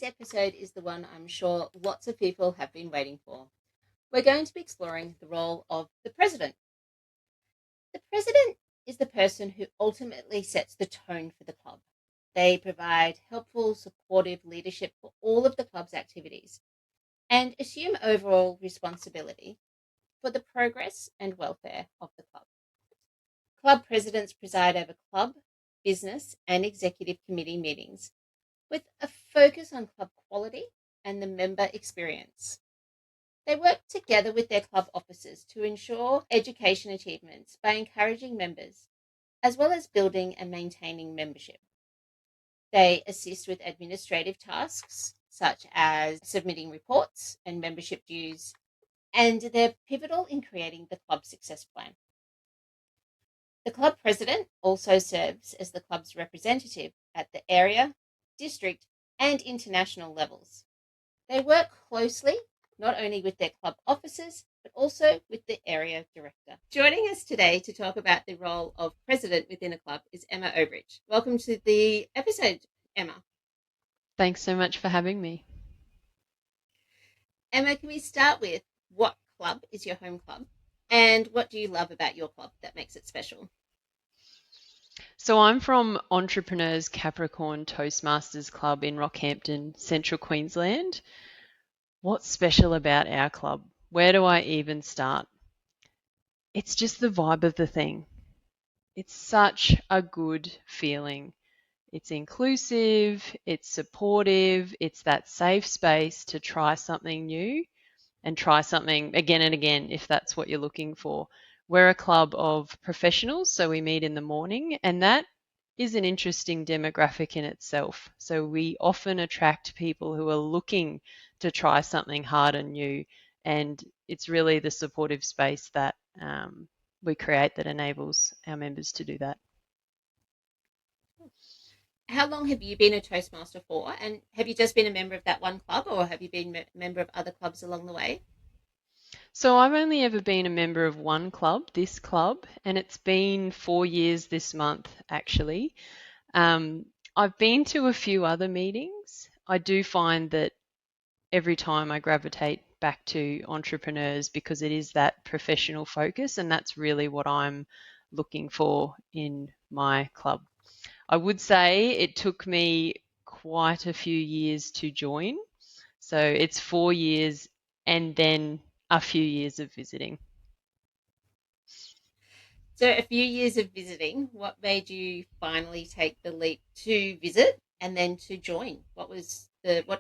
episode is the one I'm sure lots of people have been waiting for. We're going to be exploring the role of the president. The president is the person who ultimately sets the tone for the club. They provide helpful, supportive leadership for all of the club's activities and assume overall responsibility for the progress and welfare of the club. Club presidents preside over club, business, and executive committee meetings with a focus on club quality and the member experience. They work together with their club officers to ensure education achievements by encouraging members, as well as building and maintaining membership. They assist with administrative tasks, such as submitting reports and membership dues, and they're pivotal in creating the club success plan. The club president also serves as the club's representative at the area, district, and international levels. They work closely not only with their club officers, but also with the area director. Joining us today to talk about the role of president within a club is Emma Owbridge. Welcome to the episode, Emma. Thanks so much for having me. Emma, can we start with what club is your home club and what do you love about your club that makes it special? So I'm from Entrepreneurs Capricorn Toastmasters Club in Rockhampton, Central Queensland. What's special about our club? Where do I even start? It's just the vibe of the thing. It's such a good feeling. It's inclusive, it's supportive, it's that safe space to try something new and try something again and again if that's what you're looking for. We're a club of professionals, so we meet in the morning, and that is an interesting demographic in itself. So we often attract people who are looking to try something hard and new, and it's really the supportive space that we create that enables our members to do that. How long have you been a Toastmaster for? And have you just been a member of that one club, or have you been a member of other clubs along the way? So I've only ever been a member of one club, this club, and it's been 4 years this month, actually. I've been to a few other meetings. I do find that every time I gravitate back to entrepreneurs because it is that professional focus, and that's really what I'm looking for in my club. I would say it took me quite a few years to join. So it's 4 years and then a few years of visiting. So a few years of visiting, what made you finally take the leap to visit and then to join? What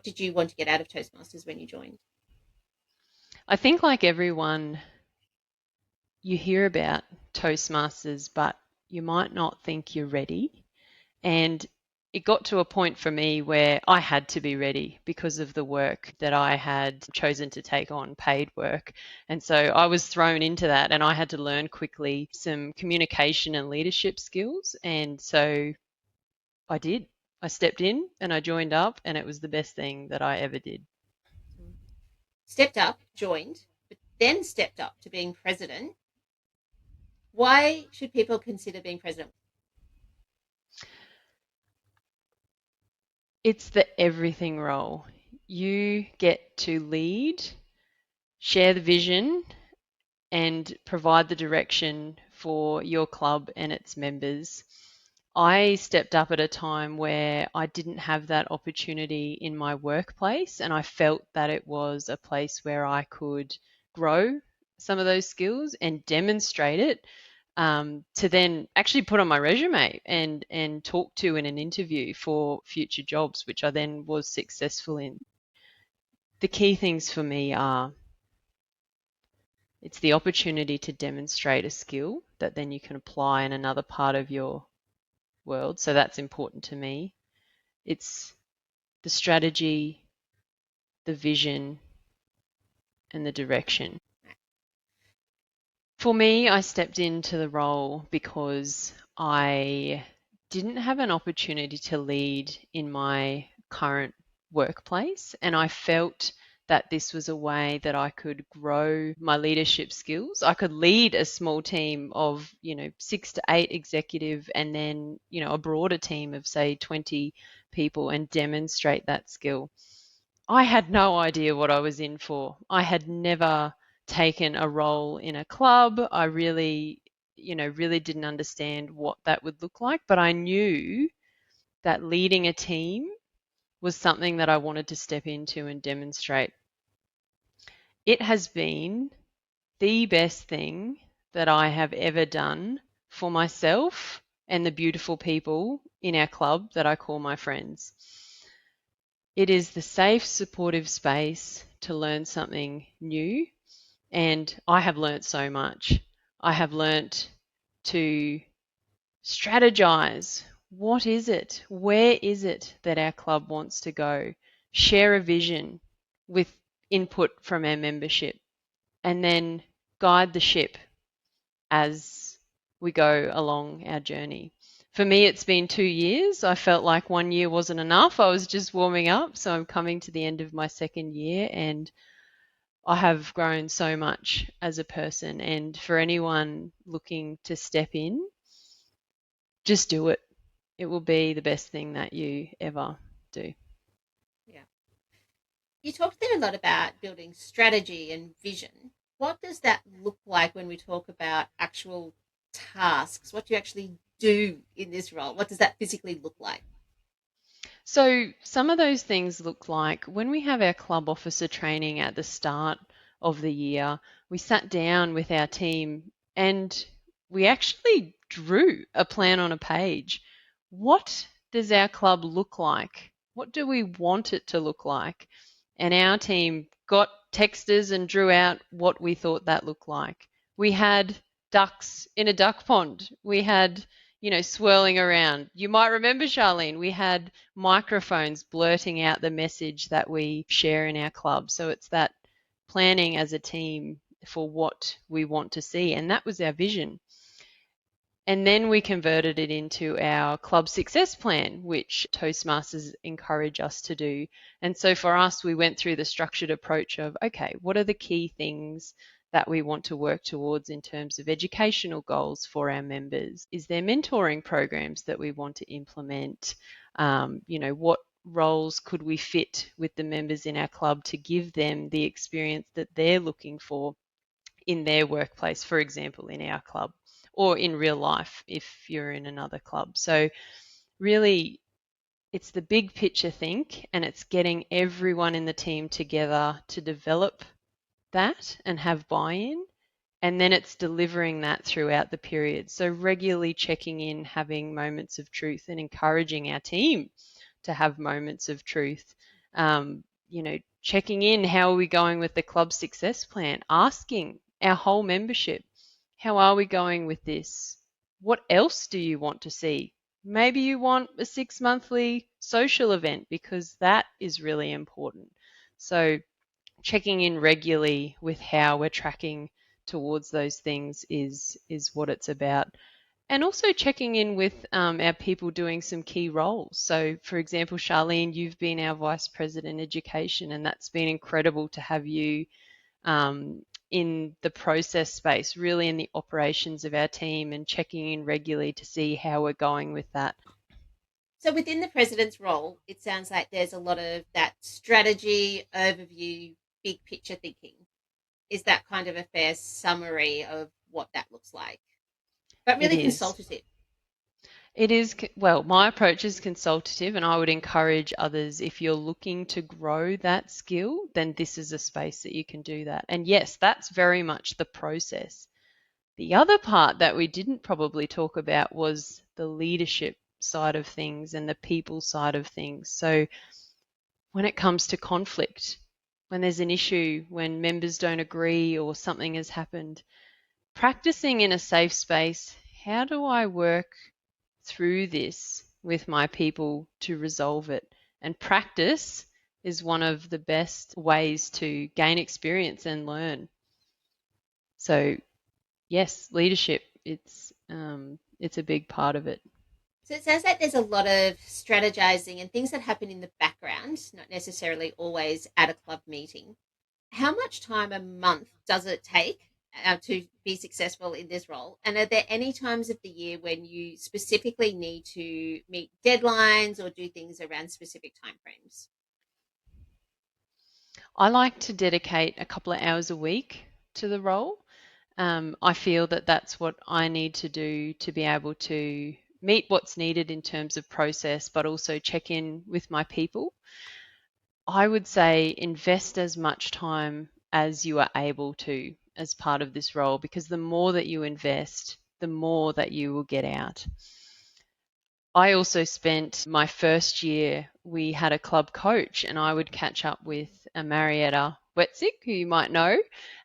did you want to get out of Toastmasters when you joined? I think like everyone, you hear about Toastmasters, but you might not think you're ready. And it got to a point for me where I had to be ready because of the work that I had chosen to take on, paid work. And so I was thrown into that, and I had to learn quickly some communication and leadership skills. And so I did. I stepped in and I joined up, and it was the best thing that I ever did. Stepped up, joined, but then stepped up to being president. Why should people consider being president? It's the everything role. You get to lead, share the vision, and provide the direction for your club and its members. I stepped up at a time where I didn't have that opportunity in my workplace, and I felt that it was a place where I could grow some of those skills and demonstrate it to then actually put on my resume and talk to in an interview for future jobs, which I then was successful in. The key things for me are it's the opportunity to demonstrate a skill that then you can apply in another part of your world. So that's important to me. It's the strategy, the vision, and the direction. For me, I stepped into the role because I didn't have an opportunity to lead in my current workplace, and I felt that this was a way that I could grow my leadership skills. I could lead a small team of, 6 to 8 executive and then, a broader team of say 20 people and demonstrate that skill. I had no idea what I was in for. I had never taken a role in a club. I really, really didn't understand what that would look like, but I knew that leading a team was something that I wanted to step into and demonstrate. It has been the best thing that I have ever done for myself and the beautiful people in our club that I call my friends. It is the safe, supportive space to learn something new, and I have learnt so much. I have learnt to strategize. What is it? Where is it that our club wants to go? Share a vision with input from our membership, and then guide the ship as we go along our journey. For me, it's been 2 years. I felt like 1 year wasn't enough. I was just warming up. So I'm coming to the end of my second year, and I have grown so much as a person. And for anyone looking to step in, just do it. It will be the best thing that you ever do. Yeah. You talked there a lot about building strategy and vision. What does that look like when we talk about actual tasks? What do you actually do in this role? What does that physically look like? So, some of those things look like when we have our club officer training at the start of the year, we sat down with our team and we actually drew a plan on a page. What does our club look like? What do we want it to look like? And our team got texters and drew out what we thought that looked like. We had ducks in a duck pond. We had, swirling around. You might remember, Charlene, we had microphones blurting out the message that we share in our club. So it's that planning as a team for what we want to see. And that was our vision. And then we converted it into our club success plan, which Toastmasters encourage us to do. And so for us, we went through the structured approach of, okay, what are the key things that we want to work towards in terms of educational goals for our members? Is there mentoring programs that we want to implement? What roles could we fit with the members in our club to give them the experience that they're looking for in their workplace, for example, in our club, or in real life if you're in another club. So really, it's the big picture think, and it's getting everyone in the team together to develop that and have buy-in, and then it's delivering that throughout the period. So regularly checking in, having moments of truth, and encouraging our team to have moments of truth. Checking in, how are we going with the club success plan? Asking our whole membership, how are we going with this? What else do you want to see? Maybe you want a 6 monthly social event because that is really important. So checking in regularly with how we're tracking towards those things is what it's about. And also checking in with our people doing some key roles. So, for example, Charlene, you've been our Vice President Education, and that's been incredible to have you in the process space, really in the operations of our team, and checking in regularly to see how we're going with that. So within the president's role, it sounds like there's a lot of that strategy, overview, big picture thinking. Is that kind of a fair summary of what that looks like? But It really is. consultative. It is, well, my approach is consultative, and I would encourage others, if you're looking to grow that skill, then this is a space that you can do that. And yes, that's very much the process. The other part that we didn't probably talk about was the leadership side of things and the people side of things. So when it comes to conflict, when there's an issue, when members don't agree or something has happened, practicing in a safe space, how do I work through this with my people to resolve it? And practice is one of the best ways to gain experience and learn. So yes, leadership, it's a big part of it. So it sounds like there's a lot of strategizing and things that happen in the background, not necessarily always at a club meeting. How much time a month does it take to be successful in this role? And are there any times of the year when you specifically need to meet deadlines or do things around specific timeframes? I like to dedicate a couple of hours a week to the role. I feel that that's what I need to do to be able to meet what's needed in terms of process, but also check in with my people. I would say invest as much time as you are able to as part of this role, because the more that you invest, the more that you will get out. I also spent my first year, we had a club coach, and I would catch up with Marietta Wetzik, who you might know.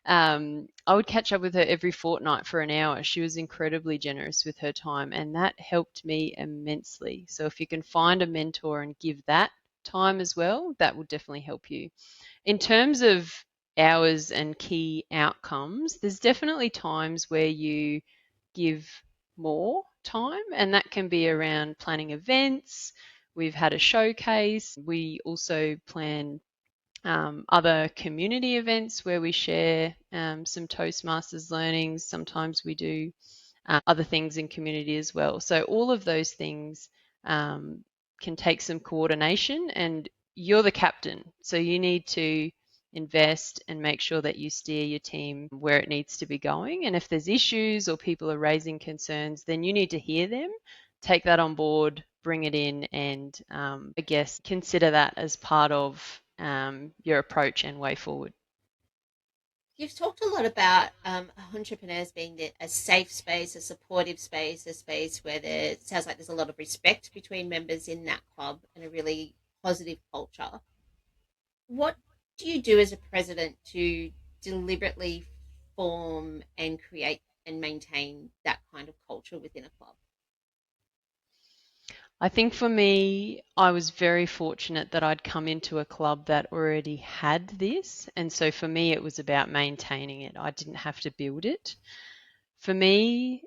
I would catch up with her every fortnight for an hour. She was incredibly generous with her time, and that helped me immensely. So if you can find a mentor and give that time as well, that will definitely help you. In terms of hours and key outcomes, there's definitely times where you give more time, and that can be around planning events. We've had a showcase. We also plan other community events where we share some Toastmasters learnings. Sometimes we do other things in community as well. So all of those things can take some coordination, and you're the captain. So you need to invest and make sure that you steer your team where it needs to be going. And if there's issues or people are raising concerns, then you need to hear them, take that on board, bring it in, and I guess consider that as part of your approach and way forward. You've talked a lot about entrepreneurs being a safe space, a supportive space, a space where there sounds like there's a lot of respect between members in that club and a really positive culture. What do you do as a president to deliberately form and create and maintain that kind of culture within a club? I think for me, I was very fortunate that I'd come into a club that already had this. And so for me, it was about maintaining it. I didn't have to build it. For me,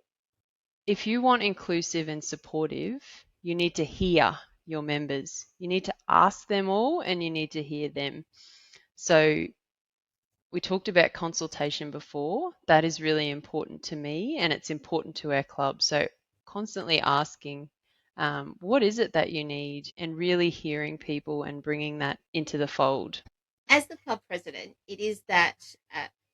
if you want inclusive and supportive, you need to hear your members. You need to ask them all, and you need to hear them. So we talked about consultation before. That is really important to me, and it's important to our club. So constantly asking, what is it that you need, and really hearing people and bringing that into the fold. As the club president, it is that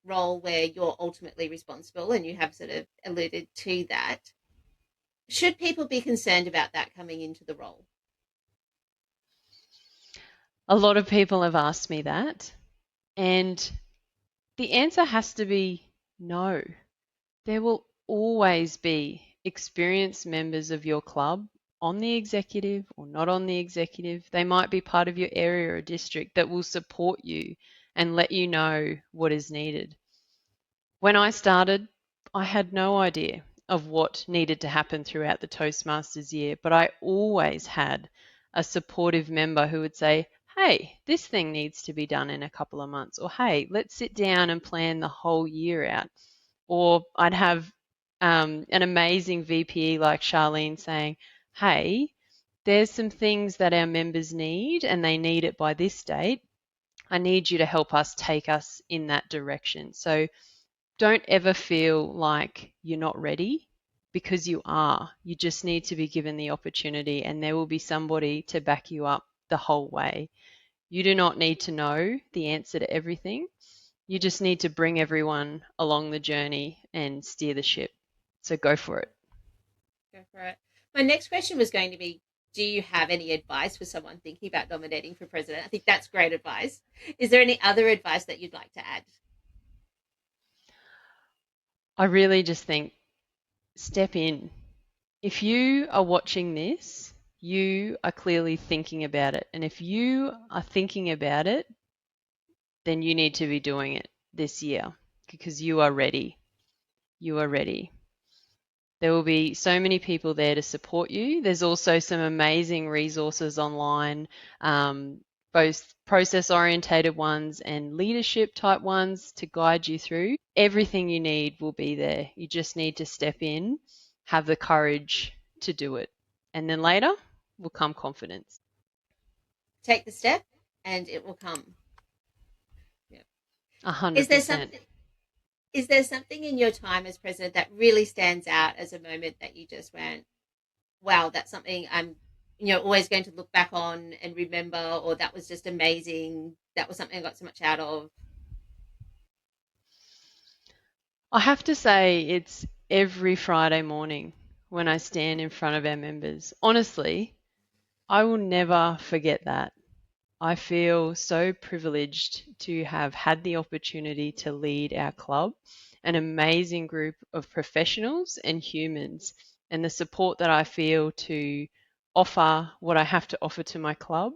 role where you're ultimately responsible, and you have sort of alluded to that. Should people be concerned about that coming into the role? A lot of people have asked me that, and the answer has to be no. There will always be experienced members of your club on the executive or not on the executive. They might be part of your area or district that will support you and let you know what is needed. When I started, I had no idea of what needed to happen throughout the Toastmasters year, but I always had a supportive member who would say, hey, this thing needs to be done in a couple of months, or hey, let's sit down and plan the whole year out. Or I'd have an amazing VPE like Charlene saying, hey, there's some things that our members need and they need it by this date. I need you to help us take us in that direction. So don't ever feel like you're not ready, because you are. You just need to be given the opportunity, and there will be somebody to back you up the whole way. You do not need to know the answer to everything. You just need to bring everyone along the journey and steer the ship. So go for it. Go for it. My next question was going to be, do you have any advice for someone thinking about nominating for president? I think that's great advice. Is there any other advice that you'd like to add? I really just think step in. If you are watching this, you are clearly thinking about it. And if you are thinking about it, then you need to be doing it this year, because you are ready. You are ready. There will be so many people there to support you. There's also some amazing resources online, both process orientated ones and leadership type ones to guide you through. Everything you need will be there. You just need to step in, have the courage to do it. And then later will come confidence. Take the step and it will come. Yeah. Is there 100%. something is there something in your time as president that really stands out as a moment that you just went, wow, that's something I'm always going to look back on and remember, or that was just amazing, that was something I got so much out of? I have to say, it's every Friday morning when I stand in front of our members. Honestly, I will never forget that. I feel so privileged to have had the opportunity to lead our club, an amazing group of professionals and humans, and the support that I feel to offer what I have to offer to my club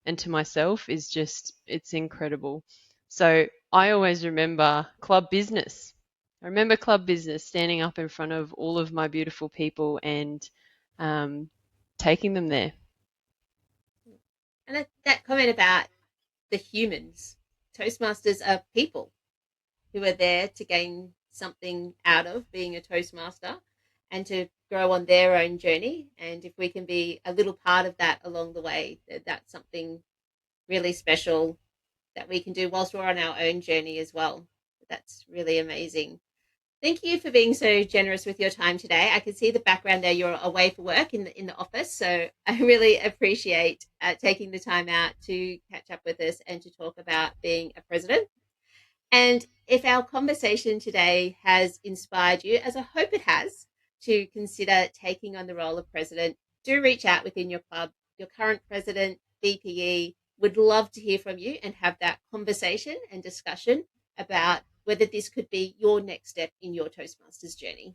and to myself is just, it's incredible. So I always remember club business. I remember club business, standing up in front of all of my beautiful people and um, taking them there. And that comment about the humans, Toastmasters are people who are there to gain something out of being a Toastmaster and to grow on their own journey. And if we can be a little part of that along the way, that's something really special that we can do whilst we're on our own journey as well. That's really amazing. Thank you for being so generous with your time today. I can see the background there. You're away for work in the office, so I really appreciate taking the time out to catch up with us and to talk about being a president. And if our conversation today has inspired you, as I hope it has, to consider taking on the role of president, do reach out within your club. Your current president, BPE, would love to hear from you and have that conversation and discussion about whether this could be your next step in your Toastmasters journey.